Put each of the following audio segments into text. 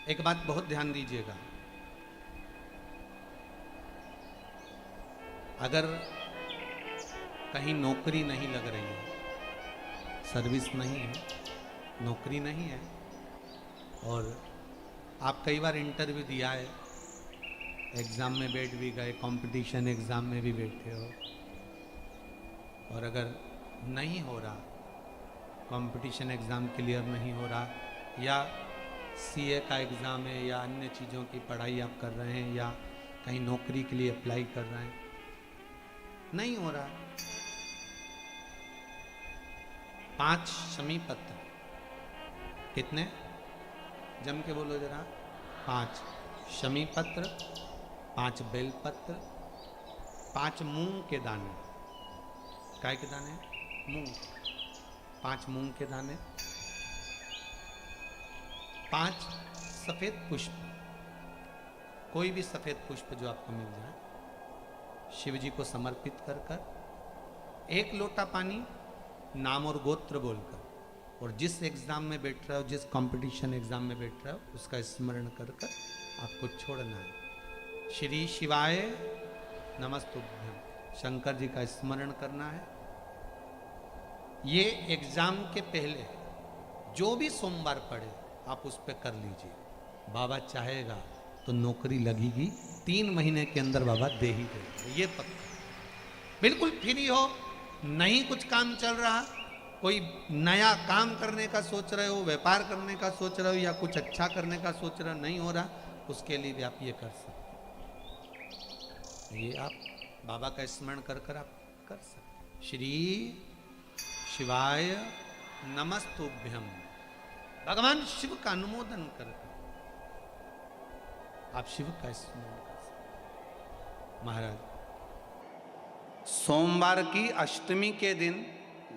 एक बात बहुत ध्यान दीजिएगा, अगर कहीं नौकरी नहीं लग रही है, सर्विस नहीं है, नौकरी नहीं है, और आप कई बार इंटरव्यू दिया है, एग्ज़ाम में बैठ भी गए, कंपटीशन एग्ज़ाम में भी बैठे हो, और अगर नहीं हो रहा, कंपटीशन एग्ज़ाम क्लियर नहीं हो रहा, या सीए का एग्ज़ाम है या अन्य चीज़ों की पढ़ाई आप कर रहे हैं, या कहीं नौकरी के लिए अप्लाई कर रहे हैं, नहीं हो रहा, 5 शमी पत्र, कितने, जम के बोलो जरा, 5 शमी पत्र, 5 बेल पत्र, 5 मूंग के दाने, काय के दाने, मूंग, 5 मूंग के दाने, 5 सफेद पुष्प, कोई भी सफेद पुष्प जो आपको मिल जाए, शिव जी को समर्पित कर कर, 1 लोटा पानी, नाम और गोत्र बोलकर, और जिस एग्जाम में बैठ रहे हो, जिस कंपटीशन एग्जाम में बैठ रहे हो, उसका स्मरण कर कर आपको छोड़ना है। श्री शिवाय नमस्तुभ्यं, शंकर जी का स्मरण करना है। ये एग्जाम के पहले जो भी सोमवार पड़े आप उस पर कर लीजिए, बाबा चाहेगा तो नौकरी लगेगी, 3 महीने के अंदर बाबा दे ही देगा, ये पक्का। बिल्कुल फ्री हो, नहीं कुछ काम चल रहा, कोई नया काम करने का सोच रहे हो, व्यापार करने का सोच रहे हो, या कुछ अच्छा करने का सोच रहे हो, नहीं हो रहा, उसके लिए भी आप ये कर सकते, ये आप बाबा का स्मरण कर कर आप कर सकते। श्री शिवाय नमस्तुभ्यम, भगवान शिव का अनुमोदन कर आप शिव का स्मरण कर सकते। महाराज, सोमवार की अष्टमी के दिन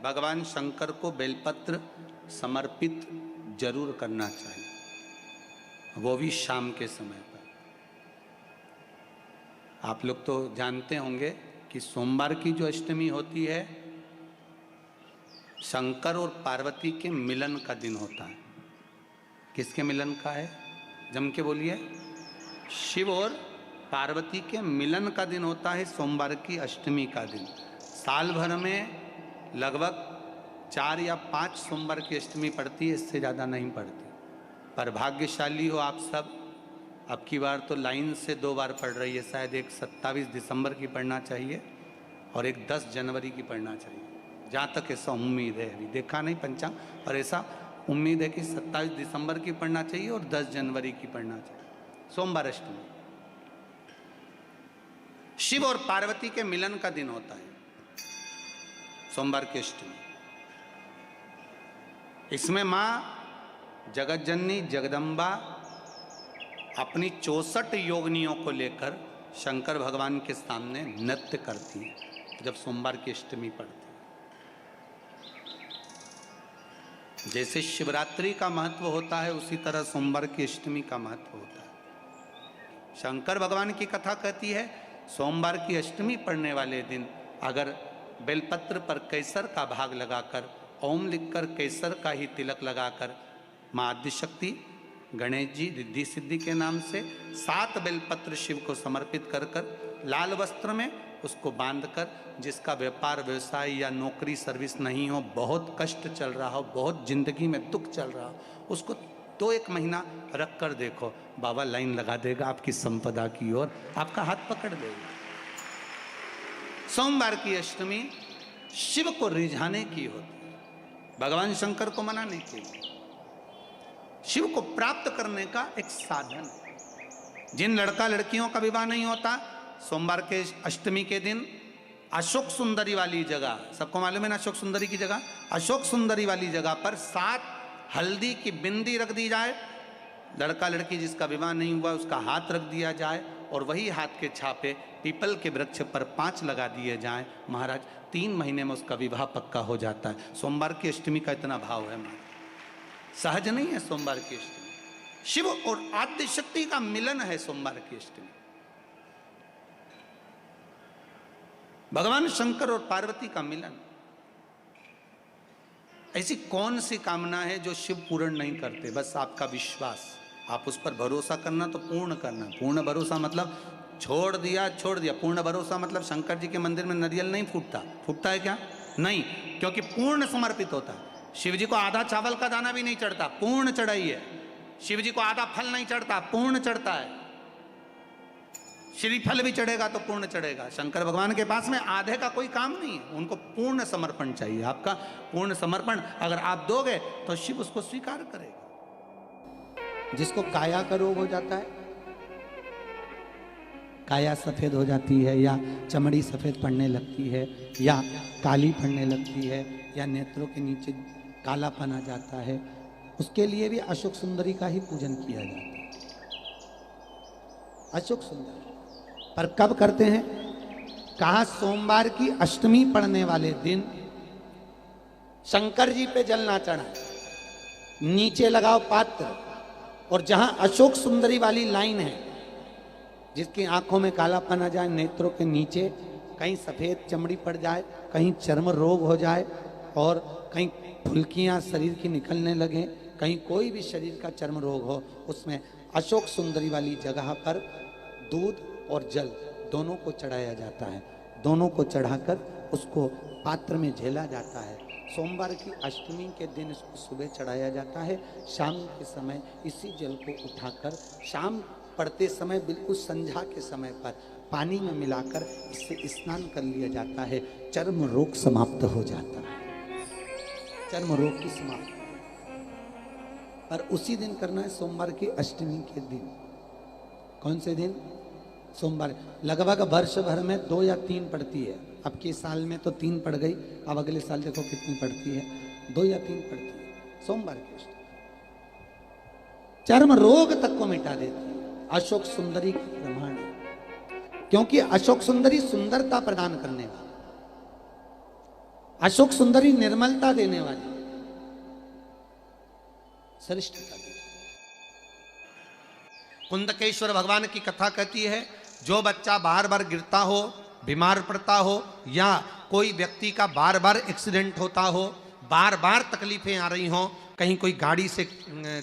भगवान शंकर को बेलपत्र समर्पित जरूर करना चाहिए, वो भी शाम के समय पर। आप लोग तो जानते होंगे कि सोमवार की जो अष्टमी होती है, शंकर और पार्वती के मिलन का दिन होता है। किसके मिलन का है, जम के बोलिए, शिव और पार्वती के मिलन का दिन होता है सोमवार की अष्टमी का दिन। साल भर में लगभग 4 या 5 सोमवार की अष्टमी पड़ती है, इससे ज़्यादा नहीं पड़ती। पर भाग्यशाली हो आप सब, अब की बार तो लाइन से 2 बार पड़ रही है, शायद एक 27 दिसंबर की पढ़ना चाहिए और एक 10 जनवरी की पढ़ना चाहिए, जहाँ तक ऐसा उम्मीद है, अभी देखा नहीं पंचांग, और ऐसा उम्मीद है कि 27 दिसंबर की पढ़ना चाहिए और 10 जनवरी की पढ़ना चाहिए, सोमवार अष्टमी। शिव और पार्वती के मिलन का दिन होता है सोमवार की अष्टमी। इसमें मां जगत जननी जगदम्बा अपनी 64 योगिनियों को लेकर शंकर भगवान के सामने नृत्य करती है जब सोमवार की अष्टमी पड़ती है। जैसे शिवरात्रि का महत्व होता है, उसी तरह सोमवार की अष्टमी का महत्व होता है। शंकर भगवान की कथा कहती है, सोमवार की अष्टमी पढ़ने वाले दिन अगर बेलपत्र पर केसर का भाग लगाकर, ओम लिखकर केसर का ही तिलक लगाकर, माँ आदिशक्ति गणेश जी रिद्धि सिद्धि के नाम से 7 बेलपत्र शिव को समर्पित कर कर, लाल वस्त्र में उसको बांधकर, जिसका व्यापार व्यवसाय या नौकरी सर्विस नहीं हो, बहुत कष्ट चल रहा हो, बहुत जिंदगी में दुख चल रहा हो, उसको 2-1 महीना रख कर देखो, बाबा लाइन लगा देगा आपकी संपदा की ओर, आपका हाथ पकड़ देगा। सोमवार की अष्टमी शिव को रिझाने की होती है, भगवान शंकर को मनाने के लिए, शिव को प्राप्त करने का एक साधन है। जिन लड़का लड़कियों का विवाह नहीं होता, सोमवार के अष्टमी के दिन अशोक सुंदरी वाली जगह, सबको मालूम है ना अशोक सुंदरी की जगह, अशोक सुंदरी वाली जगह पर 7 हल्दी की बिंदी रख दी जाए, लड़का लड़की जिसका विवाह नहीं हुआ उसका हाथ रख दिया जाए, और वही हाथ के छापे पीपल के वृक्ष पर 5 लगा दिए जाएं, महाराज 3 महीने में उसका विवाह पक्का हो जाता है। सोमवार की अष्टमी का इतना भाव है महाराज, सहज नहीं है सोमवार की अष्टमी। शिव और आद्य शक्ति का मिलन है सोमवार की अष्टमी। भगवान शंकर और पार्वती का मिलन। ऐसी कौन सी कामना है जो शिव पूर्ण नहीं करते? बस आपका विश्वास, आप उस पर भरोसा करना तो पूर्ण करना। पूर्ण भरोसा मतलब छोड़ दिया छोड़ दिया। पूर्ण भरोसा मतलब शंकर जी के मंदिर में नारियल नहीं फूटता, फूटता है क्या? नहीं, क्योंकि पूर्ण समर्पित होता है। शिव जी को आधा चावल का दाना भी नहीं चढ़ता, पूर्ण चढ़ाई है। शिव जी को आधा फल नहीं चढ़ता, पूर्ण चढ़ता है। श्रीफल भी चढ़ेगा तो पूर्ण चढ़ेगा। शंकर भगवान के पास में आधे का कोई काम नहीं है, उनको पूर्ण समर्पण चाहिए। आपका पूर्ण समर्पण अगर आप दोगे तो शिव उसको स्वीकार करेगा। जिसको काया का रोग हो जाता है, काया सफेद हो जाती है, या चमड़ी सफेद पड़ने लगती है, या काली पड़ने लगती है, या नेत्रों के नीचे कालापन आ जाता है, उसके लिए भी अशोक सुंदरी का ही पूजन किया जाता है। अशोक सुंदरी पर कब करते हैं? कहा सोमवार की अष्टमी पड़ने वाले दिन शंकर जी पे जल ना चढ़ा, नीचे लगाओ पात्र, और जहां अशोक सुंदरी वाली लाइन है, जिसकी आंखों में कालापन आ जाए, नेत्रों के नीचे कहीं सफेद चमड़ी पड़ जाए, कहीं चर्म रोग हो जाए, और कहीं फुल्कियां शरीर की निकलने लगे, कहीं कोई भी शरीर का चर्म रोग हो, उसमें अशोक सुंदरी वाली जगह पर दूध और जल दोनों को चढ़ाया जाता है। दोनों को चढ़ाकर उसको पात्र में झेला जाता है। सोमवार की अष्टमी के दिन इसको सुबह चढ़ाया जाता है। शाम के समय इसी जल को उठाकर शाम पड़ते समय, बिल्कुल संध्या के समय पर पानी में मिलाकर इससे स्नान कर लिया जाता है। चर्म रोग समाप्त हो जाता है। चर्म रोग की समाप्ति पर उसी दिन करना है, सोमवार की अष्टमी के दिन। कौन से दिन? सोमवार। लगभग वर्ष भर में 2 या 3 पड़ती है। अब के साल में तो 3 पड़ गई, अब अगले साल देखो कितनी पड़ती है, 2 या 3 पड़ती है सोमवार की। चर्म रोग तक को मिटा देती है। अशोक सुंदरी की प्रमाण है, क्योंकि अशोक सुंदरी सुंदरता प्रदान करने वाली, अशोक सुंदरी निर्मलता देने वाली, श्रेष्ठता देने। कुंदकेश्वर भगवान की कथा कहती है, जो बच्चा बार बार गिरता हो, बीमार पड़ता हो, या कोई व्यक्ति का बार बार एक्सीडेंट होता हो, बार बार तकलीफें आ रही हो, कहीं कोई गाड़ी से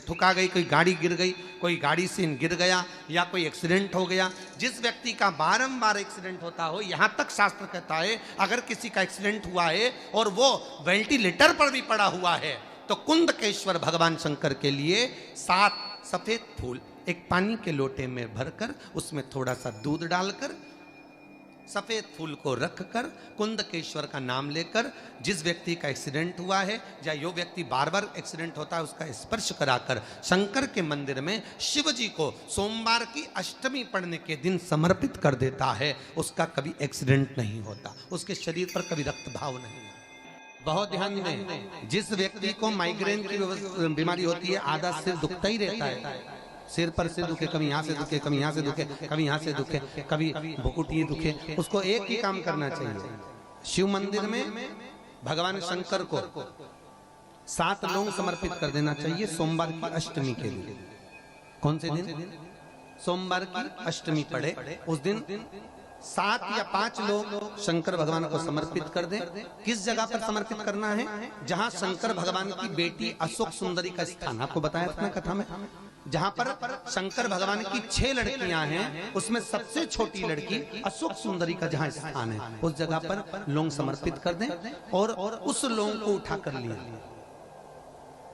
ठुका गई, कोई गाड़ी गिर गई, कोई गाड़ी से गिर गया, या कोई एक्सीडेंट हो गया, जिस व्यक्ति का बारंबार एक्सीडेंट होता हो, यहाँ तक शास्त्र कहता है अगर किसी का एक्सीडेंट हुआ है और वो वेंटिलेटर पर भी पड़ा हुआ है, तो कुंदकेश्वर भगवान शंकर के लिए 7 सफेद फूल एक पानी के लोटे में भरकर, उसमें थोड़ा सा दूध डालकर, सफेद फूल को रखकर, कुंदकेश्वर का नाम लेकर, जिस व्यक्ति का एक्सीडेंट हुआ है या जो व्यक्ति बार बार एक्सीडेंट होता है उसका स्पर्श कराकर शंकर के मंदिर में शिव जी को सोमवार की अष्टमी पड़ने के दिन समर्पित कर देता है, उसका कभी एक्सीडेंट नहीं होता, उसके शरीर पर कभी रक्त भाव नहीं है। बहुत ध्यान दें, जिस व्यक्ति को माइग्रेन की बीमारी होती है, आधा सिर दुखता ही रहता है, सिर पर से दुखे, कभी यहाँ से दुखे, कभी यहाँ से दुखे, कभी यहाँ से दुखे, कभी भुकुटी दुखे, उसको एक ही काम करना चाहिए, शिव मंदिर में भगवान शंकर को 7 लौंग समर्पित कर देना चाहिए सोमवार की अष्टमी के लिए। कौन से दिन? सोमवार की अष्टमी पड़े उस दिन 7 या 5 लोग शंकर भगवान को समर्पित कर दें। किस जगह पर समर्पित करना है? जहां शंकर भगवान की बेटी अशोक सुंदरी का स्थान, आपको बताया अपना कथा में, जहां पर शंकर भगवान की 6 लड़कियां हैं, उसमें सबसे छोटी लड़की अशोक सुंदरी का जहां स्थान है, उस जगह पर लौंग समर्पित कर दें और उस लौंग को उठा कर लिया,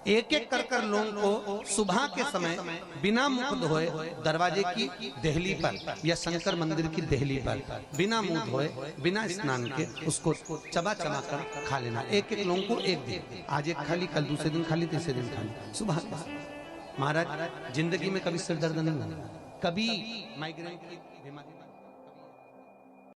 एक एक कर लौंग को सुबह के समय बिना मुख धोए दरवाजे की देहली पर या शंकर मंदिर की देहली पर बिना मुंह धोए, बिना स्नान के उसको चबा चबा कर खा लेना। एक एक लौंग को एक दिन, आज एक खाली, कल दूसरे दिन खाली, तीसरे दिन खाली, सुबह महाराज जिंदगी में कभी सिर दर्द नहीं होगा, कभी माइग्रेन की बीमारी